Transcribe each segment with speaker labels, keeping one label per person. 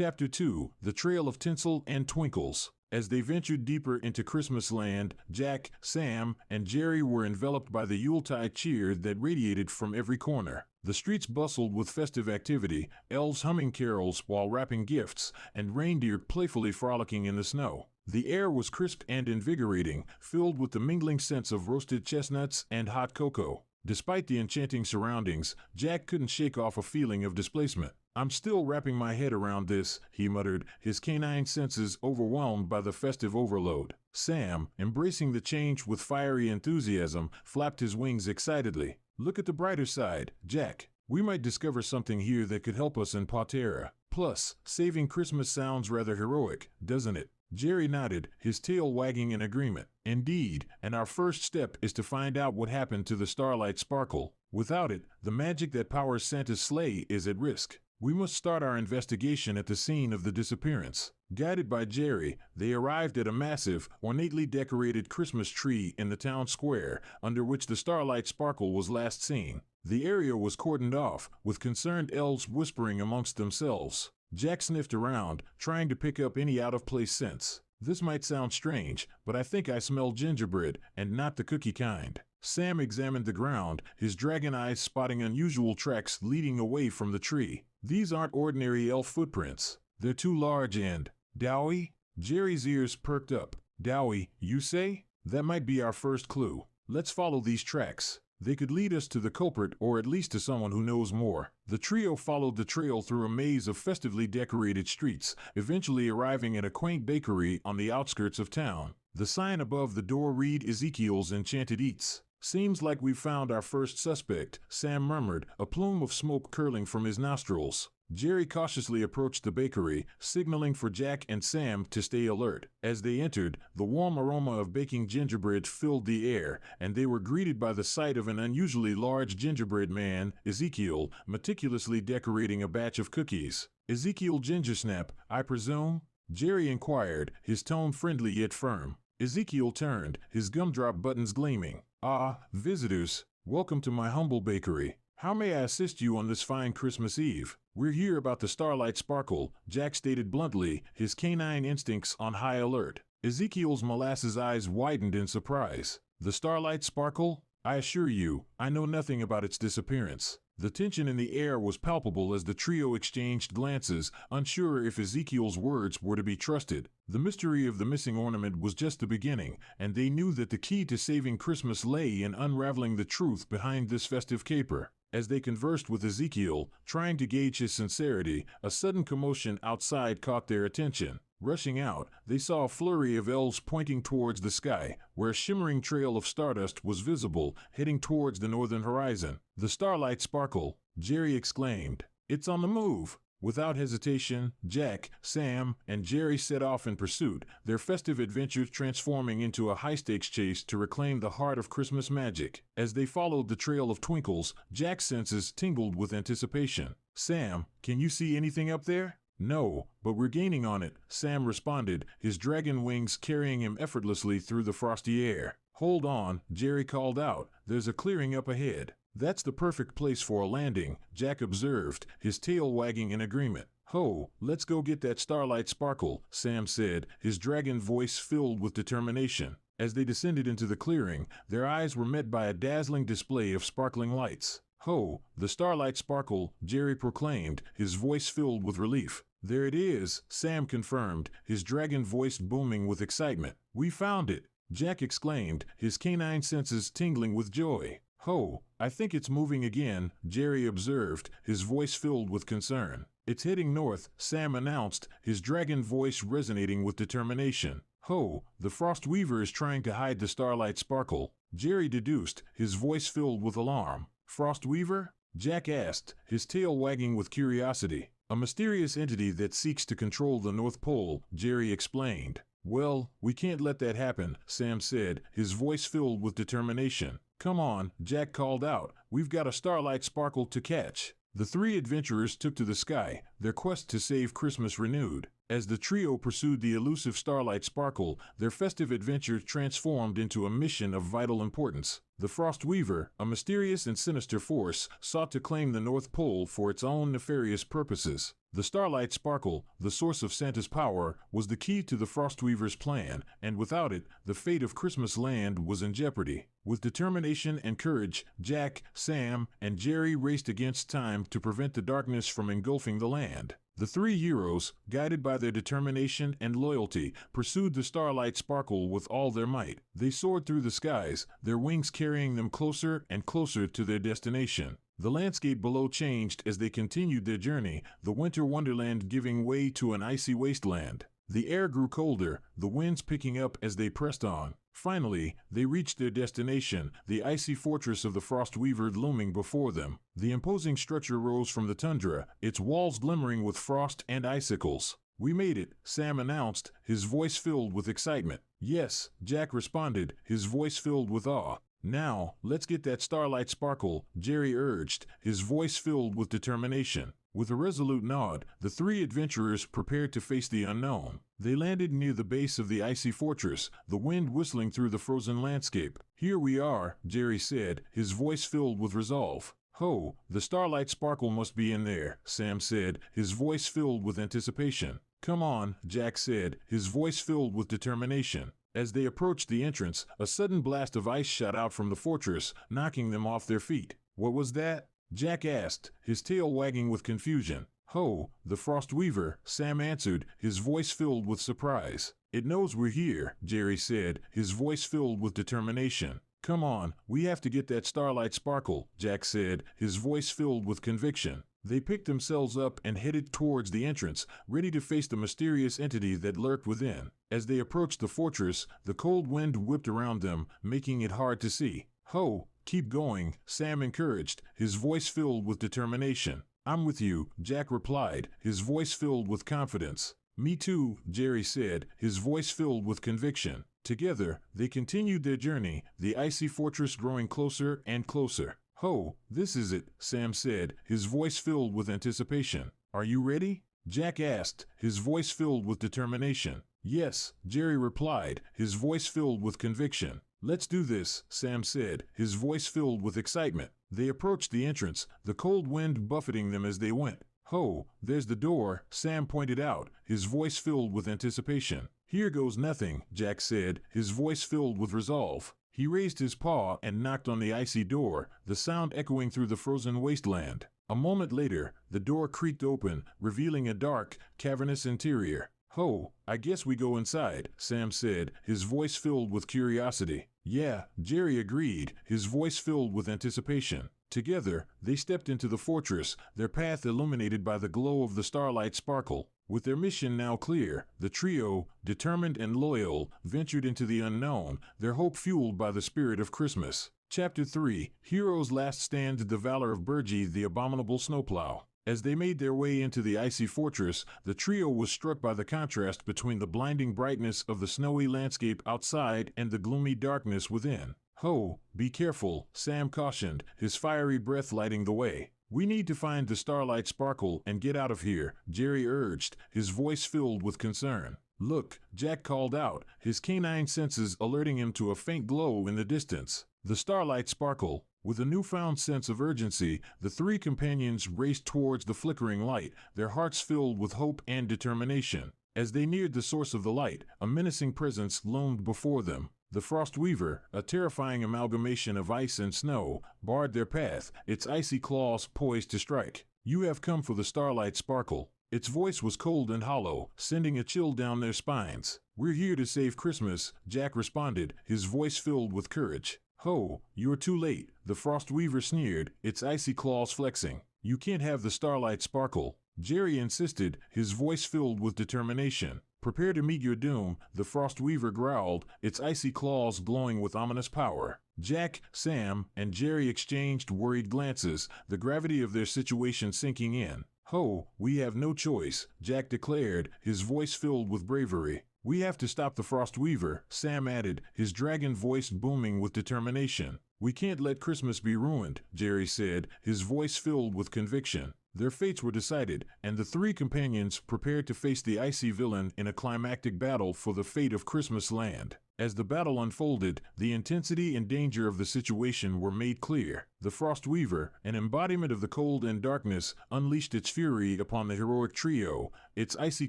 Speaker 1: Chapter 2, The Trail of Tinsel and Twinkles. As they ventured deeper into Christmas land, Jack, Sam, and Jerry were enveloped by the Yuletide cheer that radiated from every corner. The streets bustled with festive activity, elves humming carols while wrapping gifts, and reindeer playfully frolicking in the snow. The air was crisp and invigorating, filled with the mingling scents of roasted chestnuts and hot cocoa. Despite the enchanting surroundings, Jack couldn't shake off a feeling of displacement. "I'm still wrapping my head around this," he muttered, his canine senses overwhelmed by the festive overload. Sam, embracing the change with fiery enthusiasm, flapped his wings excitedly. "Look at the brighter side, Jack. We might discover something here that could help us in Potterra. Plus, saving Christmas sounds rather heroic, doesn't it?" Jerry nodded, his tail wagging in agreement. "Indeed, and our first step is to find out what happened to the Starlight Sparkle. Without it, the magic that powers Santa's sleigh is at risk. We must start our investigation at the scene of the disappearance." Guided by Jerry, they arrived at a massive, ornately decorated Christmas tree in the town square, under which the Starlight Sparkle was last seen. The area was cordoned off, with concerned elves whispering amongst themselves. Jack sniffed around, trying to pick up any out-of-place scents. "This might sound strange, but I think I smell gingerbread, and not the cookie kind." Sam examined the ground, his dragon eyes spotting unusual tracks leading away from the tree. "These aren't ordinary elf footprints. They're too large and doughy." Jerry's ears perked up. "Doughy, you say? That might be our first clue. Let's follow these tracks. They could lead us to the culprit or at least to someone who knows more." The trio followed the trail through a maze of festively decorated streets, eventually arriving at a quaint bakery on the outskirts of town. The sign above the door read Ezekiel's Enchanted Eats. "Seems like we've found our first suspect," Sam murmured, a plume of smoke curling from his nostrils. Jerry cautiously approached the bakery, signaling for Jack and Sam to stay alert. As they entered, the warm aroma of baking gingerbread filled the air, and they were greeted by the sight of an unusually large gingerbread man, Ezekiel, meticulously decorating a batch of cookies. "Ezekiel Gingersnap, I presume?" Jerry inquired, his tone friendly yet firm. Ezekiel turned, his gumdrop buttons gleaming. "Ah, visitors, welcome to my humble bakery. How may I assist you on this fine Christmas Eve?" "We're here about the Starlight Sparkle," Jack stated bluntly, his canine instincts on high alert. Ezekiel's molasses eyes widened in surprise. "The Starlight Sparkle? I assure you, I know nothing about its disappearance." The tension in the air was palpable as the trio exchanged glances, unsure if Ezekiel's words were to be trusted. The mystery of the missing ornament was just the beginning, and they knew that the key to saving Christmas lay in unraveling the truth behind this festive caper. As they conversed with Ezekiel, trying to gauge his sincerity, a sudden commotion outside caught their attention. Rushing out, they saw a flurry of elves pointing towards the sky, where a shimmering trail of stardust was visible, heading towards the northern horizon. "The Starlight Sparkle!" Jerry exclaimed. "It's on the move!" Without hesitation, Jack, Sam, and Jerry set off in pursuit, their festive adventures transforming into a high-stakes chase to reclaim the heart of Christmas magic. As they followed the trail of Twinkles, Jack's senses tingled with anticipation. "Sam, can you see anything up there?" "No, but we're gaining on it," Sam responded, his dragon wings carrying him effortlessly through the frosty air. "Hold on," Jerry called out, "there's a clearing up ahead." "That's the perfect place for a landing," Jack observed, his tail wagging in agreement. "Ho, let's go get that Starlight Sparkle," Sam said, his dragon voice filled with determination. As they descended into the clearing, their eyes were met by a dazzling display of sparkling lights. "Ho, the Starlight Sparkle," Jerry proclaimed, his voice filled with relief. "There it is," Sam confirmed, his dragon voice booming with excitement. "We found it," Jack exclaimed, his canine senses tingling with joy. "Ho, I think it's moving again," Jerry observed, his voice filled with concern. "It's heading north," Sam announced, his dragon voice resonating with determination. "Ho, the Frost Weaver is trying to hide the Starlight Sparkle," Jerry deduced, his voice filled with alarm. "Frost Weaver?" Jack asked, his tail wagging with curiosity. "A mysterious entity that seeks to control the North Pole," Jerry explained. "Well, we can't let that happen," Sam said, his voice filled with determination. "Come on," Jack called out, "we've got a Starlight Sparkle to catch." The three adventurers took to the sky, their quest to save Christmas renewed. As the trio pursued the elusive Starlight Sparkle, their festive adventure transformed into a mission of vital importance. The Frost Weaver, a mysterious and sinister force, sought to claim the North Pole for its own nefarious purposes. The Starlight Sparkle, the source of Santa's power, was the key to the Frostweaver's plan, and without it, the fate of Christmas Land was in jeopardy. With determination and courage, Jack, Sam, and Jerry raced against time to prevent the darkness from engulfing the land. The three heroes, guided by their determination and loyalty, pursued the Starlight Sparkle with all their might. They soared through the skies, their wings carrying them closer and closer to their destination. The landscape below changed as they continued their journey, the winter wonderland giving way to an icy wasteland. The air grew colder, the winds picking up as they pressed on. Finally, they reached their destination, the icy fortress of the Frostweaver looming before them. The imposing structure rose from the tundra, its walls glimmering with frost and icicles. "We made it," Sam announced, his voice filled with excitement. "Yes," Jack responded, his voice filled with awe. "Now, let's get that Starlight Sparkle," Jerry urged, his voice filled with determination. With a resolute nod, the three adventurers prepared to face the unknown. They landed near the base of the icy fortress, the wind whistling through the frozen landscape. "Here we are," Jerry said, his voice filled with resolve. "Ho, the Starlight Sparkle must be in there," Sam said, his voice filled with anticipation. "Come on," Jack said, his voice filled with determination. As they approached the entrance, a sudden blast of ice shot out from the fortress, knocking them off their feet. "What was that?" Jack asked, his tail wagging with confusion. "Ho, the Frostweaver," Sam answered, his voice filled with surprise. "It knows we're here," Jerry said, his voice filled with determination. "Come on, we have to get that Starlight Sparkle," Jack said, his voice filled with conviction. They picked themselves up and headed towards the entrance, ready to face the mysterious entity that lurked within. As they approached the fortress, the cold wind whipped around them, making it hard to see. "Ho, keep going," Sam encouraged, his voice filled with determination. "I'm with you," Jack replied, his voice filled with confidence. "Me too," Jerry said, his voice filled with conviction. Together, they continued their journey, the icy fortress growing closer and closer. "Ho, this is it," Sam said, his voice filled with anticipation. "Are you ready?" Jack asked, his voice filled with determination. "Yes," Jerry replied, his voice filled with conviction. "Let's do this," Sam said, his voice filled with excitement. They approached the entrance, the cold wind buffeting them as they went. "Ho, there's the door," Sam pointed out, his voice filled with anticipation. "Here goes nothing," Jack said, his voice filled with resolve. He raised his paw and knocked on the icy door, the sound echoing through the frozen wasteland. A moment later, the door creaked open, revealing a dark, cavernous interior. "Ho, I guess we go inside," Sam said, his voice filled with curiosity. "Yeah," Jerry agreed, his voice filled with anticipation. Together, they stepped into the fortress, their path illuminated by the glow of the Starlight Sparkle. With their mission now clear, the trio, determined and loyal, ventured into the unknown, their hope fueled by the spirit of Christmas. Chapter 3, Heroes Last Stand. The Valor of Bergie, the Abominable Snowplow. As they made their way into the icy fortress, the trio was struck by the contrast between the blinding brightness of the snowy landscape outside and the gloomy darkness within. "Ho, be careful," Sam cautioned, his fiery breath lighting the way. "We need to find the Starlight Sparkle and get out of here," Jerry urged, his voice filled with concern. "Look," Jack called out, his canine senses alerting him to a faint glow in the distance. The Starlight Sparkle. With a newfound sense of urgency, the three companions raced towards the flickering light, their hearts filled with hope and determination. As they neared the source of the light, a menacing presence loomed before them. The Frostweaver, a terrifying amalgamation of ice and snow, barred their path, its icy claws poised to strike. "You have come for the Starlight Sparkle." Its voice was cold and hollow, sending a chill down their spines. "We're here to save Christmas," Jack responded, his voice filled with courage. "Ho, you're too late," the Frostweaver sneered, its icy claws flexing. "You can't have the Starlight Sparkle," Jerry insisted, his voice filled with determination. "Prepare to meet your doom," the Frostweaver growled, its icy claws glowing with ominous power. Jack, Sam, and Jerry exchanged worried glances, the gravity of their situation sinking in. "Ho, we have no choice," Jack declared, his voice filled with bravery. "We have to stop the Frostweaver," Sam added, his dragon voice booming with determination. "We can't let Christmas be ruined," Jerry said, his voice filled with conviction. Their fates were decided, and the three companions prepared to face the icy villain in a climactic battle for the fate of Christmas Land. As the battle unfolded, the intensity and danger of the situation were made clear. The Frost Weaver, an embodiment of the cold and darkness, unleashed its fury upon the heroic trio, its icy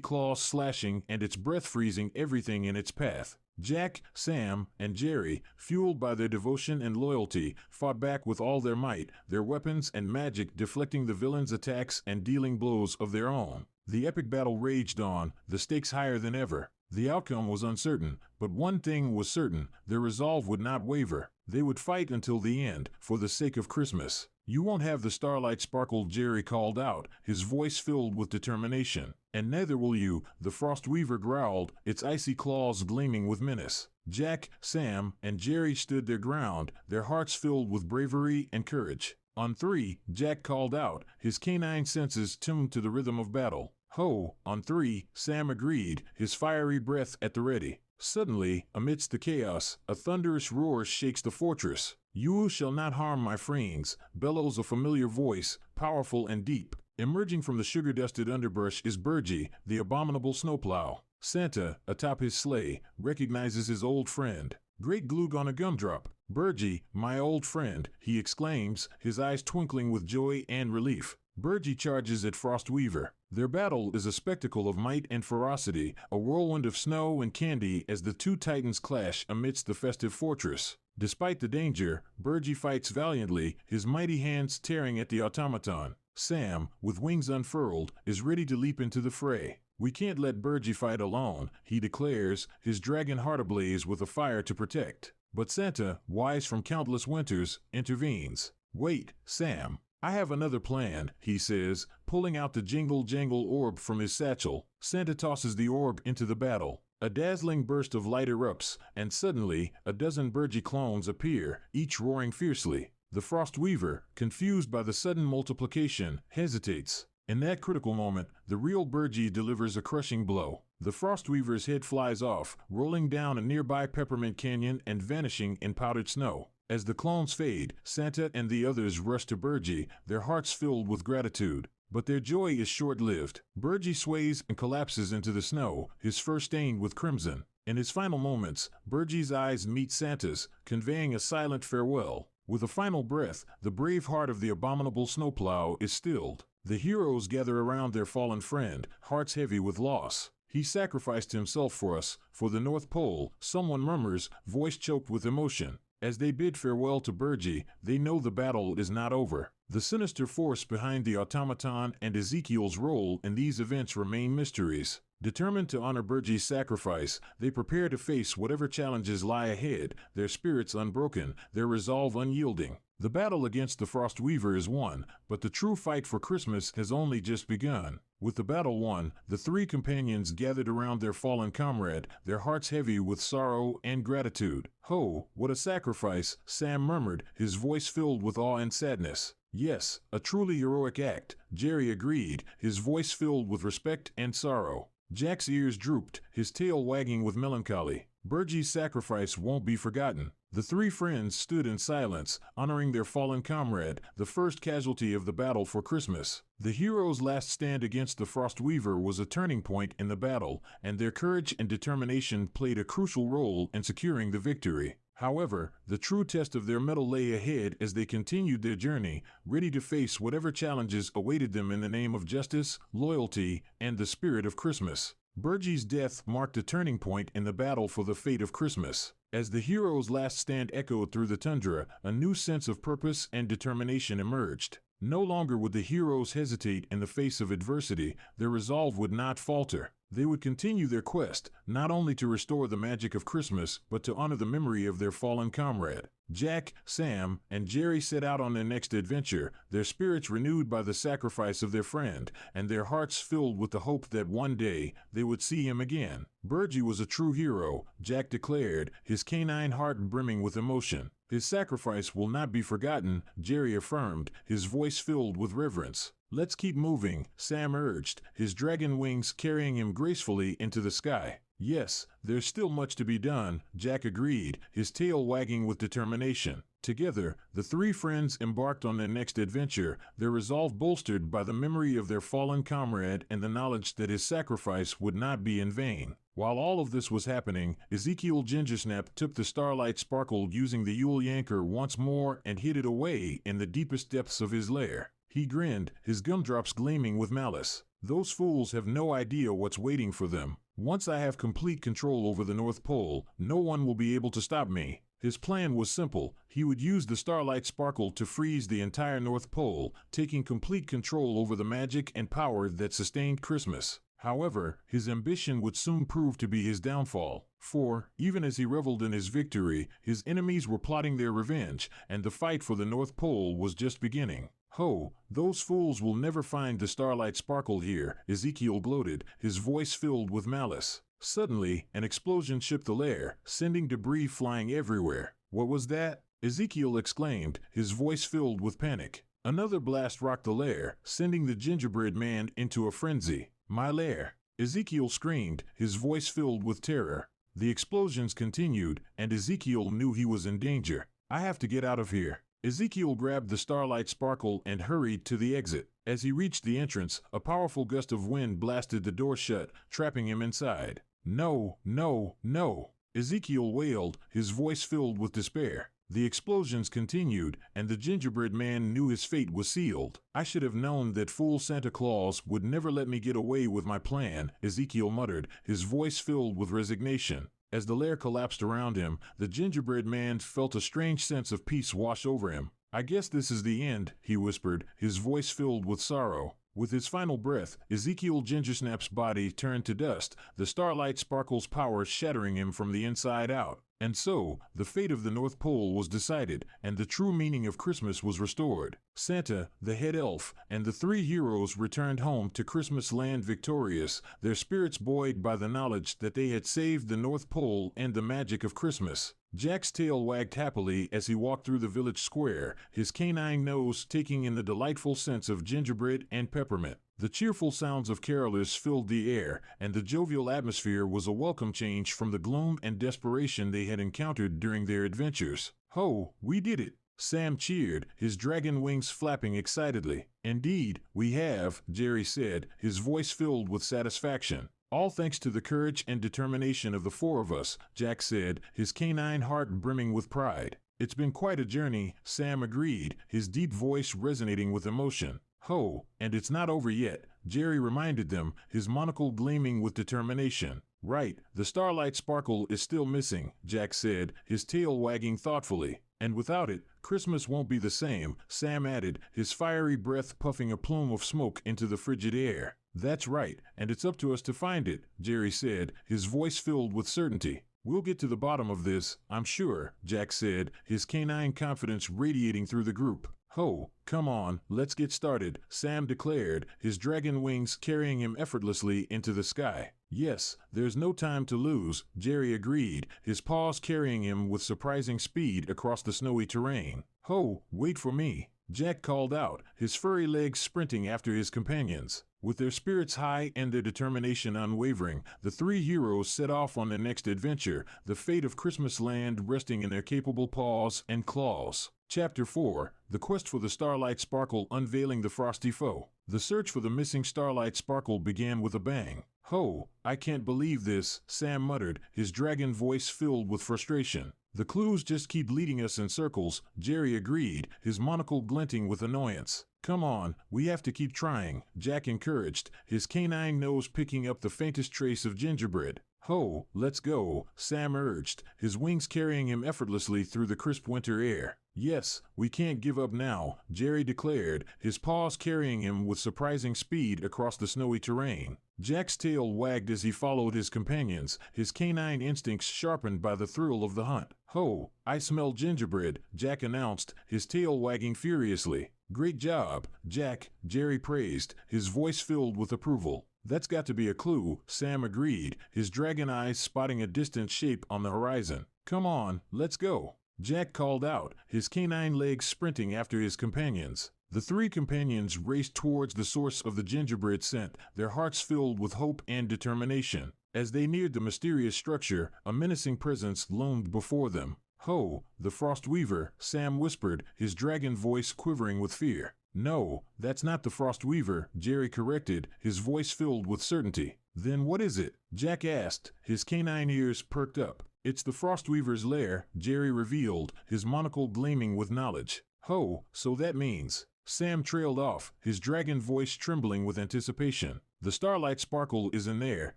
Speaker 1: claws slashing and its breath freezing everything in its path. Jack, Sam, and Jerry, fueled by their devotion and loyalty, fought back with all their might, their weapons and magic deflecting the villains' attacks and dealing blows of their own. The epic battle raged on, the stakes higher than ever. The outcome was uncertain, but one thing was certain: their resolve would not waver. They would fight until the end, for the sake of Christmas. "You won't have the Starlight Sparkle," Jerry called out, his voice filled with determination. "And neither will you," the Frost Weaver growled, its icy claws gleaming with menace. Jack, Sam, and Jerry stood their ground, their hearts filled with bravery and courage. On three, Jack called out, his canine senses tuned to the rhythm of battle. "Ho!" On three, Sam agreed, his fiery breath at the ready. Suddenly, amidst the chaos, a thunderous roar shakes the fortress. "Yule shall not harm my friends," bellows a familiar voice, powerful and deep. Emerging from the sugar-dusted underbrush is Bergie, the abominable Snowplow. Santa, atop his sleigh, recognizes his old friend. "Great glue on a gumdrop. Bergie, my old friend," he exclaims, his eyes twinkling with joy and relief. Bergie charges at Frost Weaver. Their battle is a spectacle of might and ferocity, a whirlwind of snow and candy as the two titans clash amidst the festive fortress. Despite the danger, Bergie fights valiantly, his mighty hands tearing at the automaton. Sam, with wings unfurled, is ready to leap into the fray. "We can't let Bergie fight alone," he declares, his dragon heart ablaze with a fire to protect. But Santa, wise from countless winters, intervenes. "Wait, Sam. I have another plan," he says, pulling out the jingle-jangle orb from his satchel. Santa tosses the orb into the battle. A dazzling burst of light erupts, and suddenly, a dozen Bergie clones appear, each roaring fiercely. The Frost Weaver, confused by the sudden multiplication, hesitates. In that critical moment, the real Bergie delivers a crushing blow. The Frost Weaver's head flies off, rolling down a nearby peppermint canyon and vanishing in powdered snow. As the clones fade, Santa and the others rush to Bergie, their hearts filled with gratitude. But their joy is short-lived. Bergie sways and collapses into the snow, his fur stained with crimson. In his final moments, Bergie's eyes meet Santa's, conveying a silent farewell. With a final breath, the brave heart of the abominable Snowplow is stilled. The heroes gather around their fallen friend, hearts heavy with loss. "He sacrificed himself for us, for the North Pole," someone murmurs, voice choked with emotion. As they bid farewell to Bergie, they know the battle is not over. The sinister force behind the automaton and Ezekiel's role in these events remain mysteries. Determined to honor Bergie's sacrifice, they prepare to face whatever challenges lie ahead, their spirits unbroken, their resolve unyielding. The battle against the Frost Weaver is won, but the true fight for Christmas has only just begun. With the battle won, the three companions gathered around their fallen comrade, their hearts heavy with sorrow and gratitude. "Ho, what a sacrifice," Sam murmured, his voice filled with awe and sadness. "Yes, a truly heroic act," Jerry agreed, his voice filled with respect and sorrow. Jack's ears drooped, his tail wagging with melancholy. Bergie's sacrifice won't be forgotten. The three friends stood in silence, honoring their fallen comrade, the first casualty of the battle for Christmas. The heroes' last stand against the Frost Weaver was a turning point in the battle, and their courage and determination played a crucial role in securing the victory. However, the true test of their mettle lay ahead as they continued their journey, ready to face whatever challenges awaited them in the name of justice, loyalty, and the spirit of Christmas. Bergie's death marked a turning point in the battle for the fate of Christmas. As the hero's last stand echoed through the tundra, a new sense of purpose and determination emerged. No longer would the heroes hesitate in the face of adversity, their resolve would not falter. They would continue their quest, not only to restore the magic of Christmas, but to honor the memory of their fallen comrade. Jack, Sam, and Jerry set out on their next adventure, their spirits renewed by the sacrifice of their friend, and their hearts filled with the hope that one day they would see him again. Bergie was a true hero, Jack declared, his canine heart brimming with emotion. His sacrifice will not be forgotten, Jerry affirmed, his voice filled with reverence. "Let's keep moving," Sam urged, his dragon wings carrying him gracefully into the sky. "Yes, there's still much to be done," Jack agreed, his tail wagging with determination. Together, the three friends embarked on their next adventure, their resolve bolstered by the memory of their fallen comrade and the knowledge that his sacrifice would not be in vain. While all of this was happening, Ezekiel Gingersnap took the Starlight Sparkle using the Yule yanker once more and hid it away in the deepest depths of his lair. He grinned, his gumdrops gleaming with malice. Those fools have no idea what's waiting for them. Once I have complete control over the North Pole, no one will be able to stop me. His plan was simple. He would use the Starlight Sparkle to freeze the entire North Pole, taking complete control over the magic and power that sustained Christmas. However, his ambition would soon prove to be his downfall, for, even as he reveled in his victory, his enemies were plotting their revenge, and the fight for the North Pole was just beginning. Ho, those fools will never find the Starlight Sparkle here, Ezekiel gloated, his voice filled with malice. Suddenly, an explosion shook the lair, sending debris flying everywhere. What was that? Ezekiel exclaimed, his voice filled with panic. Another blast rocked the lair, sending the gingerbread man into a frenzy. My lair! Ezekiel screamed, his voice filled with terror. The explosions continued, and Ezekiel knew he was in danger. I have to get out of here. Ezekiel grabbed the Starlight Sparkle and hurried to the exit. As he reached the entrance, a powerful gust of wind blasted the door shut, trapping him inside. No, no, no! Ezekiel wailed, his voice filled with despair. The explosions continued, and the gingerbread man knew his fate was sealed. I should have known that fool Santa Claus would never let me get away with my plan, Ezekiel muttered, his voice filled with resignation. As the lair collapsed around him, the gingerbread man felt a strange sense of peace wash over him. I guess this is the end, he whispered, his voice filled with sorrow. With his final breath, Ezekiel Gingersnap's body turned to dust, the Starlight Sparkle's power shattering him from the inside out. And so, the fate of the North Pole was decided, and the true meaning of Christmas was restored. Santa, the head elf, and the three heroes returned home to Christmas land victorious, their spirits buoyed by the knowledge that they had saved the North Pole and the magic of Christmas. Jack's tail wagged happily as he walked through the village square, his canine nose taking in the delightful scents of gingerbread and peppermint. The cheerful sounds of carolers filled the air, and the jovial atmosphere was a welcome change from the gloom and desperation they had encountered during their adventures. Ho, we did it! Sam cheered, his dragon wings flapping excitedly. Indeed, we have, Jerry said, his voice filled with satisfaction. All thanks to the courage and determination of the four of us, Jack said, his canine heart brimming with pride. It's been quite a journey, Sam agreed, his deep voice resonating with emotion. Ho, and it's not over yet, Jerry reminded them, his monocle gleaming with determination. Right, the Starlight Sparkle is still missing, Jack said, his tail wagging thoughtfully. And without it, Christmas won't be the same, Sam added, his fiery breath puffing a plume of smoke into the frigid air. That's right, and it's up to us to find it, Jerry said, his voice filled with certainty. We'll get to the bottom of this, I'm sure, Jack said, his canine confidence radiating through the group. Ho, come on, let's get started, Sam declared, his dragon wings carrying him effortlessly into the sky. Yes, there's no time to lose, Jerry agreed, his paws carrying him with surprising speed across the snowy terrain. Ho, wait for me, Jack called out, his furry legs sprinting after his companions. With their spirits high and their determination unwavering, the three heroes set off on their next adventure, the fate of Christmas land resting in their capable paws and claws. Chapter 4, The Quest for the Starlight Sparkle Unveiling the Frosty Foe. The search for the missing Starlight Sparkle began with a bang. Ho, I can't believe this, Sam muttered, his dragon voice filled with frustration. The clues just keep leading us in circles, Jerry agreed, his monocle glinting with annoyance. Come on, we have to keep trying, Jack encouraged, his canine nose picking up the faintest trace of gingerbread. Ho, let's go, Sam urged, his wings carrying him effortlessly through the crisp winter air. Yes, we can't give up now, Jerry declared, his paws carrying him with surprising speed across the snowy terrain. Jack's tail wagged as he followed his companions, his canine instincts sharpened by the thrill of the hunt. Ho, I smell gingerbread, Jack announced, his tail wagging furiously. Great job, Jack, Jerry praised, his voice filled with approval. That's got to be a clue, Sam agreed, his dragon eyes spotting a distant shape on the horizon. Come on, let's go, Jack called out, his canine legs sprinting after his companions. The three companions raced towards the source of the gingerbread scent, their hearts filled with hope and determination. As they neared the mysterious structure, a menacing presence loomed before them. Ho, the Frost Weaver, Sam whispered, his dragon voice quivering with fear. No, that's not the Frost Weaver, Jerry corrected, his voice filled with certainty. Then what is it? Jack asked, his canine ears perked up. It's the Frost Weaver's lair, Jerry revealed, his monocle gleaming with knowledge. Ho, so that means... Sam trailed off, his dragon voice trembling with anticipation. The Starlight Sparkle is in there,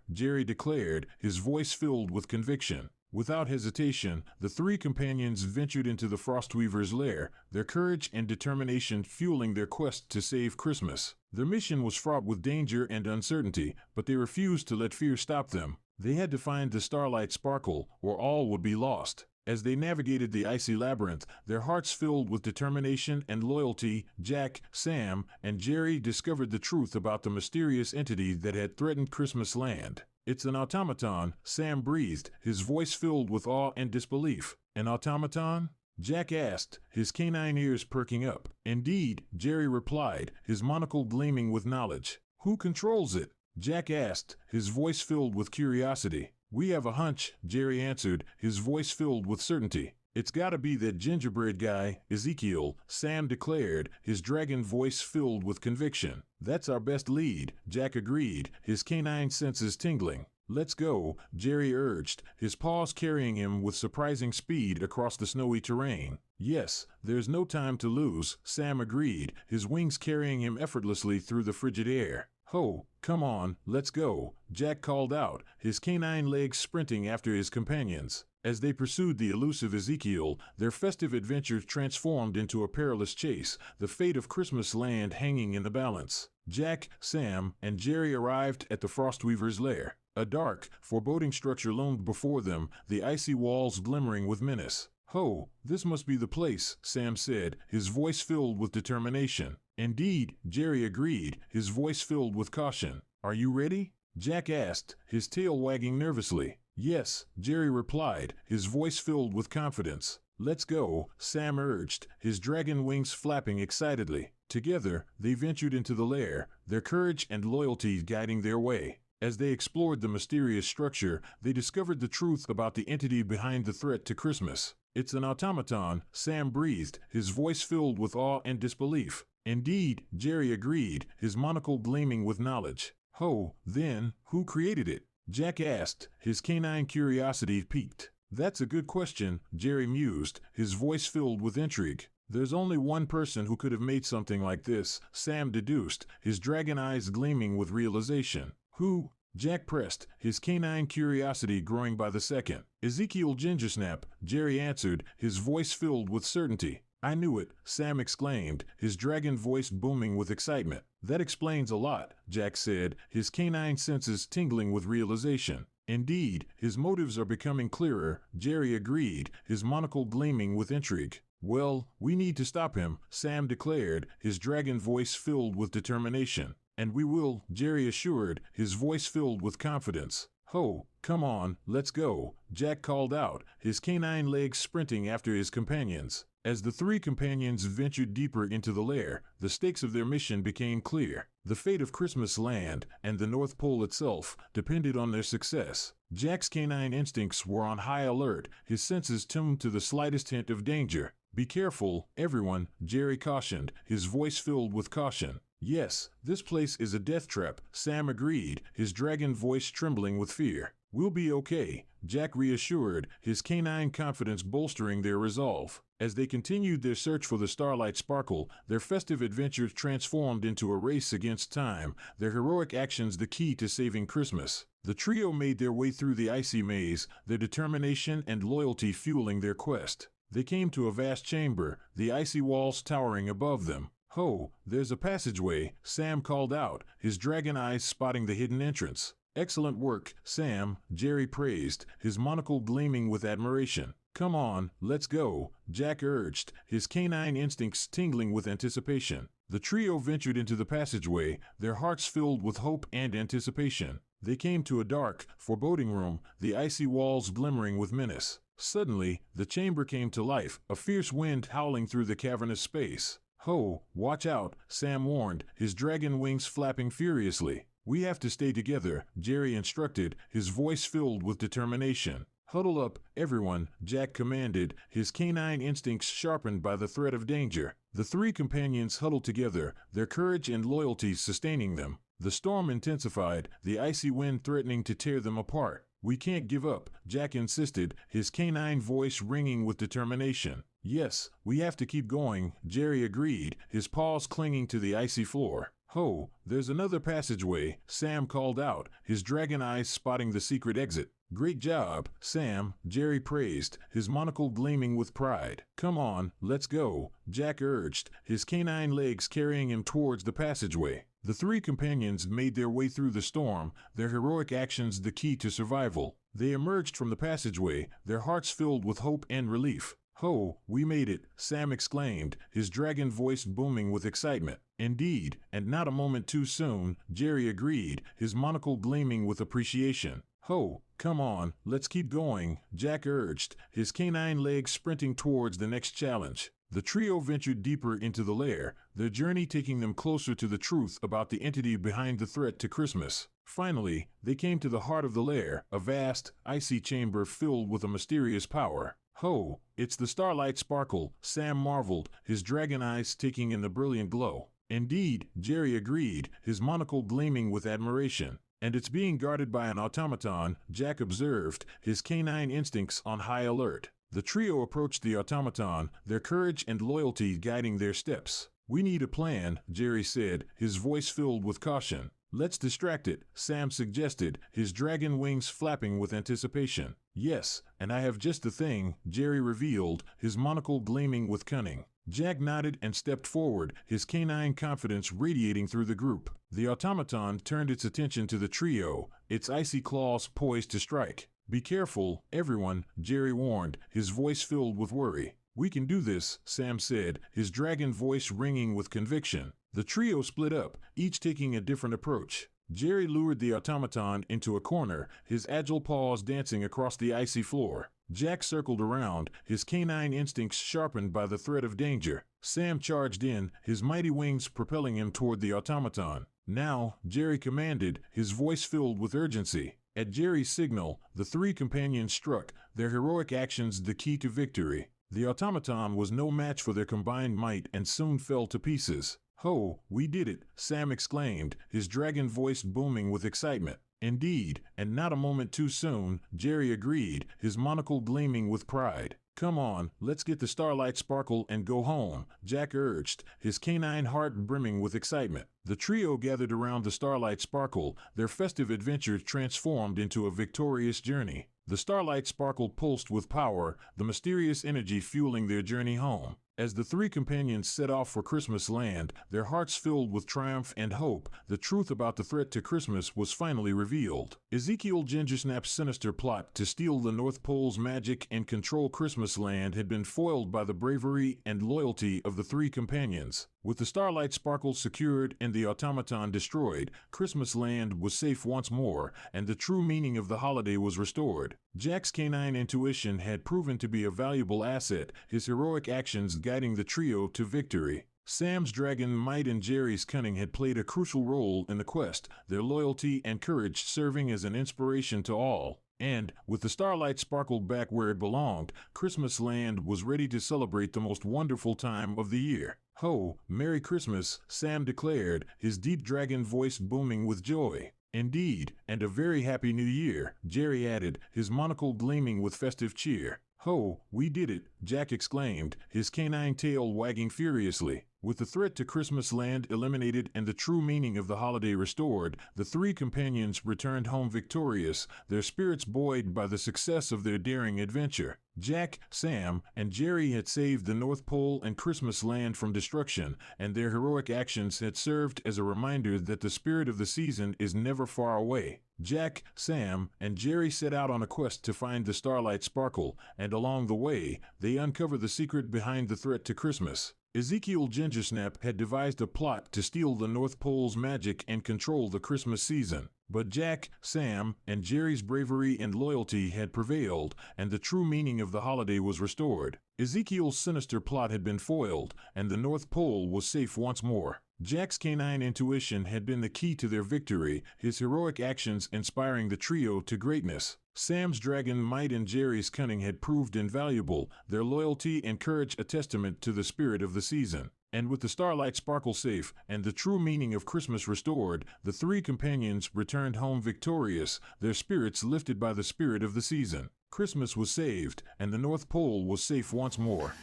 Speaker 1: Jerry declared, his voice filled with conviction. Without hesitation, the three companions ventured into the Frostweaver's lair, their courage and determination fueling their quest to save Christmas. Their mission was fraught with danger and uncertainty, but they refused to let fear stop them. They had to find the Starlight Sparkle, or all would be lost. As they navigated the icy labyrinth, their hearts filled with determination and loyalty, Jack, Sam, and Jerry discovered the truth about the mysterious entity that had threatened Christmas land. It's an automaton, Sam breathed, his voice filled with awe and disbelief. An automaton? Jack asked, his canine ears perking up. Indeed, Jerry replied, his monocle gleaming with knowledge. Who controls it? Jack asked, his voice filled with curiosity. We have a hunch, Jerry answered, his voice filled with certainty. It's gotta be that gingerbread guy, Ezekiel, Sam declared, his dragon voice filled with conviction. That's our best lead, Jack agreed, his canine senses tingling. Let's go, Jerry urged, his paws carrying him with surprising speed across the snowy terrain. Yes, there's no time to lose, Sam agreed, his wings carrying him effortlessly through the frigid air. Ho, come on, let's go, Jack called out, his canine legs sprinting after his companions. As they pursued the elusive Ezekiel, their festive adventure transformed into a perilous chase, the fate of Christmas land hanging in the balance. Jack, Sam, and Jerry arrived at the Frostweaver's lair. A dark, foreboding structure loomed before them, the icy walls glimmering with menace. Ho, this must be the place, Sam said, his voice filled with determination. Indeed, Jerry agreed, his voice filled with caution. Are you ready? Jack asked, his tail wagging nervously. Yes, Jerry replied, his voice filled with confidence. Let's go, Sam urged, his dragon wings flapping excitedly. Together, they ventured into the lair, their courage and loyalty guiding their way. As they explored the mysterious structure, they discovered the truth about the entity behind the threat to Christmas. It's an automaton, Sam breathed, his voice filled with awe and disbelief. Indeed, Jerry agreed, his monocle gleaming with knowledge. Ho, then, who created it? Jack asked, his canine curiosity piqued. That's a good question, Jerry mused, his voice filled with intrigue. There's only one person who could have made something like this, Sam deduced, his dragon eyes gleaming with realization. Who? Jack pressed, his canine curiosity growing by the second. Ezekiel Gingersnap, Jerry answered, his voice filled with certainty. I knew it, Sam exclaimed, his dragon voice booming with excitement. That explains a lot, Jack said, his canine senses tingling with realization. Indeed, his motives are becoming clearer, Jerry agreed, his monocle gleaming with intrigue. Well, we need to stop him, Sam declared, his dragon voice filled with determination. And we will, Jerry assured, his voice filled with confidence. Ho, come on, let's go, Jack called out, his canine legs sprinting after his companions. As the three companions ventured deeper into the lair, the stakes of their mission became clear. The fate of Christmas land, and the North Pole itself, depended on their success. Jack's canine instincts were on high alert, his senses tuned to the slightest hint of danger. Be careful, everyone, Jerry cautioned, his voice filled with caution. Yes, this place is a death trap, Sam agreed, his dragon voice trembling with fear. We'll be okay, Jack reassured, his canine confidence bolstering their resolve. As they continued their search for the Starlight Sparkle, their festive adventures transformed into a race against time, their heroic actions the key to saving Christmas. The trio made their way through the icy maze, their determination and loyalty fueling their quest. They came to a vast chamber, the icy walls towering above them. Ho, there's a passageway, Sam called out, his dragon eyes spotting the hidden entrance. Excellent work, Sam, Jerry praised, his monocle gleaming with admiration. Come on, let's go, Jack urged, his canine instincts tingling with anticipation. The trio ventured into the passageway, their hearts filled with hope and anticipation. They came to a dark, foreboding room, the icy walls glimmering with menace. Suddenly, the chamber came to life, a fierce wind howling through the cavernous space. Ho, watch out, Sam warned, his dragon wings flapping furiously. We have to stay together, Jerry instructed, his voice filled with determination. Huddle up, everyone, Jack commanded, his canine instincts sharpened by the threat of danger. The three companions huddled together, their courage and loyalty sustaining them. The storm intensified, the icy wind threatening to tear them apart. We can't give up, Jack insisted, his canine voice ringing with determination. Yes, we have to keep going, Jerry agreed, his paws clinging to the icy floor. Ho, there's another passageway, Sam called out, his dragon eyes spotting the secret exit. Great job, Sam, Jerry praised, his monocle gleaming with pride. Come on, let's go, Jack urged, his canine legs carrying him towards the passageway. The three companions made their way through the storm, their heroic actions the key to survival. They emerged from the passageway, their hearts filled with hope and relief. Ho, we made it, Sam exclaimed, his dragon voice booming with excitement. Indeed, and not a moment too soon, Jerry agreed, his monocle gleaming with appreciation. Ho, come on, let's keep going, Jack urged, his canine legs sprinting towards the next challenge. The trio ventured deeper into the lair, their journey taking them closer to the truth about the entity behind the threat to Christmas. Finally, they came to the heart of the lair, a vast, icy chamber filled with a mysterious power. Ho, it's the Starlight Sparkle, Sam marveled, his dragon eyes taking in the brilliant glow. Indeed, Jerry agreed, his monocle gleaming with admiration. And it's being guarded by an automaton, Jack observed, his canine instincts on high alert. The trio approached the automaton, their courage and loyalty guiding their steps. We need a plan, Jerry said, his voice filled with caution. Let's distract it, Sam suggested, his dragon wings flapping with anticipation. Yes, and I have just the thing, Jerry revealed, his monocle gleaming with cunning. Jack nodded and stepped forward, his canine confidence radiating through the group. The automaton turned its attention to the trio, its icy claws poised to strike. Be careful, everyone, Jerry warned, his voice filled with worry. We can do this, Sam said, his dragon voice ringing with conviction. The trio split up, each taking a different approach. Jerry lured the automaton into a corner, his agile paws dancing across the icy floor. Jack circled around, his canine instincts sharpened by the threat of danger. Sam charged in, his mighty wings propelling him toward the automaton. Now, Jerry commanded, his voice filled with urgency. At Jerry's signal, the three companions struck, their heroic actions the key to victory. The automaton was no match for their combined might and soon fell to pieces. Ho, we did it, Sam exclaimed, his dragon voice booming with excitement. Indeed, and not a moment too soon, Jerry agreed, his monocle gleaming with pride. Come on, let's get the Starlight Sparkle and go home, Jack urged, his canine heart brimming with excitement. The trio gathered around the Starlight Sparkle, their festive adventure transformed into a victorious journey. The Starlight Sparkle pulsed with power, the mysterious energy fueling their journey home. As the three companions set off for Christmas land, their hearts filled with triumph and hope, the truth about the threat to Christmas was finally revealed. Ezekiel Gingersnap's sinister plot to steal the North Pole's magic and control Christmas land had been foiled by the bravery and loyalty of the three companions. With the Starlight Sparkle secured and the automaton destroyed, Christmas land was safe once more, and the true meaning of the holiday was restored. Jack's canine intuition had proven to be a valuable asset, his heroic actions guiding the trio to victory. Sam's dragon might and Jerry's cunning had played a crucial role in the quest, their loyalty and courage serving as an inspiration to all. And, with the Starlight Sparkle back where it belonged, Christmas land was ready to celebrate the most wonderful time of the year. Ho, Merry Christmas, Sam declared, his deep dragon voice booming with joy. Indeed, and a very happy new year, Jerry added, his monocle gleaming with festive cheer. Ho, we did it, Jack exclaimed, his canine tail wagging furiously. With the threat to Christmas land eliminated and the true meaning of the holiday restored, the three companions returned home victorious, their spirits buoyed by the success of their daring adventure. Jack, Sam, and Jerry had saved the North Pole and Christmas land from destruction, and their heroic actions had served as a reminder that the spirit of the season is never far away. Jack, Sam, and Jerry set out on a quest to find the Starlight Sparkle, and along the way, they uncovered the secret behind the threat to Christmas. Ezekiel Gingersnap had devised a plot to steal the North Pole's magic and control the Christmas season. But Jack, Sam, and Jerry's bravery and loyalty had prevailed, and the true meaning of the holiday was restored. Ezekiel's sinister plot had been foiled, and the North Pole was safe once more. Jack's canine intuition had been the key to their victory, his heroic actions inspiring the trio to greatness. Sam's dragon might and Jerry's cunning had proved invaluable, their loyalty and courage a testament to the spirit of the season. And with the Starlight Sparkle safe and the true meaning of Christmas restored, the three companions returned home victorious, their spirits lifted by the spirit of the season. Christmas was saved, and the North Pole was safe once more.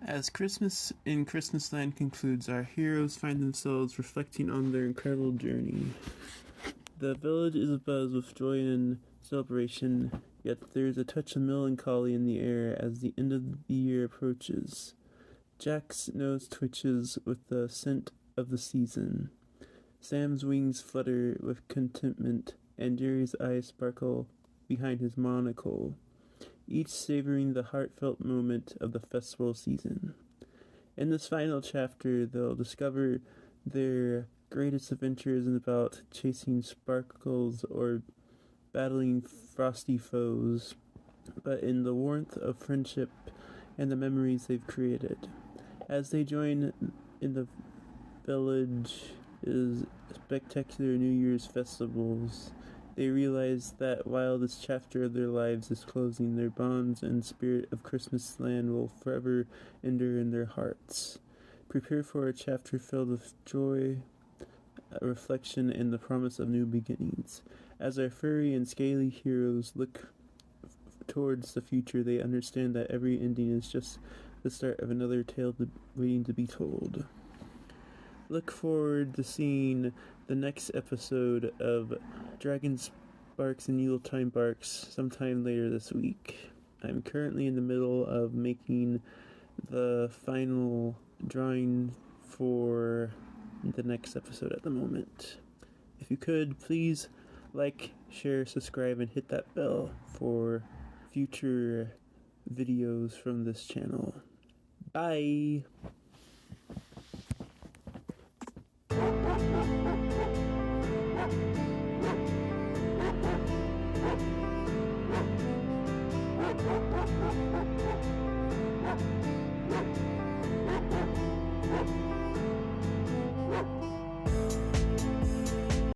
Speaker 2: As Christmas in Christmasland concludes, our heroes find themselves reflecting on their incredible journey. The village is abuzz with joy and celebration, yet there is a touch of melancholy in the air as the end of the year approaches. Jack's nose twitches with the scent of the season. Sam's wings flutter with contentment, and Jerry's eyes sparkle behind his monocle, each savoring the heartfelt moment of the festival season. In this final chapter, they'll discover their greatest adventure isn't about chasing sparkles or battling frosty foes, but in the warmth of friendship and the memories they've created. As they join in the village's spectacular New Year's festivals, they realize that while this chapter of their lives is closing, their bonds and spirit of Christmasland will forever endure in their hearts. Prepare for a chapter filled with joy, reflection, and the promise of new beginnings. As our furry and scaly heroes look towards the future, they understand that every ending is just the start of another tale waiting to be told. Look forward to seeing the next episode of Dragon Sparks and Yuletime Barks sometime later this week. I'm currently in the middle of making the final drawing for the next episode at the moment. If you could, please like, share, subscribe, and hit that bell for future videos from this channel. Bye!